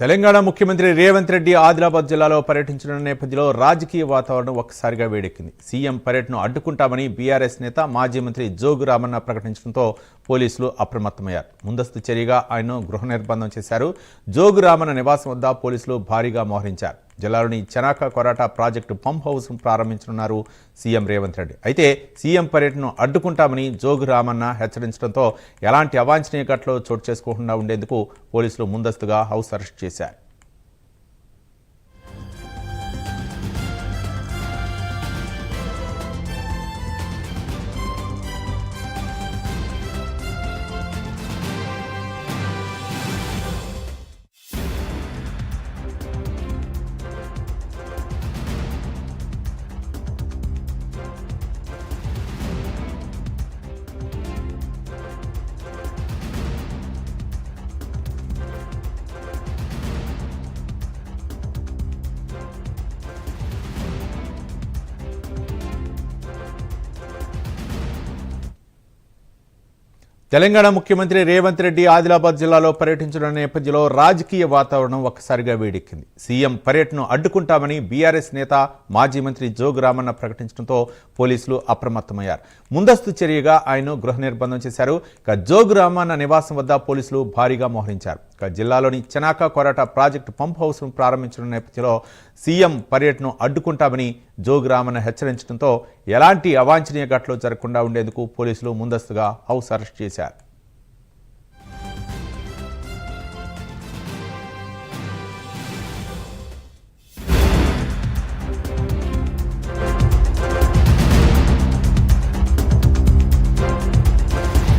తెలంగాణ ముఖ్యమంత్రి రేవంత్ రెడ్డి ఆదిలాబాద్ జిల్లాలో పర్యటించిన నేపథ్యంలో రాజకీయ వాతావరణం ఒక్కసారిగా వేడెక్కింది. సీఎం పర్యటనను అడ్డుకుంటామని బీఆర్ఎస్ నేత మాజీ మంత్రి జోగు రామన్న ప్రకటించడంతో పోలీసులు అప్రమత్తమయ్యారు. ముందస్తు చర్యగా ఆయన్ను గృహ నిర్బంధం చేశారు. జోగు రామన్న నివాసం వద్ద పోలీసులు భారీగా మోహరించారు. జిల్లాలోని చెనాక కొరాట ప్రాజెక్టు పంప్ హౌస్ను ప్రారంభించనున్నారు సీఎం రేవంత్ రెడ్డి. అయితే సీఎం పర్యటనను అడ్డుకుంటామని జోగు రామన్న హెచ్చరించడంతో ఎలాంటి అవాంఛనీయ ఘటనలు చోటు చేసుకోకుండా ఉండేందుకు పోలీసులు ముందస్తుగా హౌస్ అరెస్ట్ చేశారు. తెలంగాణ ముఖ్యమంత్రి రేవంత్ రెడ్డి ఆదిలాబాద్ జిల్లాలో పర్యటించిన నేపథ్యంలో రాజకీయ వాతావరణం ఒక్కసారిగా వేడెక్కింది. సీఎం పర్యటనను అడ్డుకుంటామని బీఆర్ఎస్ నేత మాజీ మంత్రి జోగు రామన్న ప్రకటించడంతో పోలీసులు అప్రమత్తమయ్యారు. ముందస్తు చర్యగా ఆయన్ను గృహ నిర్బంధం చేశారు. జోగు రామన్న నివాసం వద్ద పోలీసులు భారీగా మోహరించారు. జిల్లాలోని చెనాక కొరాట ప్రాజెక్టు పంప్ హౌస్ను ప్రారంభించిన నేపథ్యంలో సీఎం పర్యటనను అడ్డుకుంటామని జోగు రామన్న హెచ్చరించడంతో ఎలాంటి అవాంఛనీయ ఘటనలు జరగకుండా ఉండేందుకు పోలీసులు ముందస్తుగా హౌస్ అరెస్ట్ చేశారు.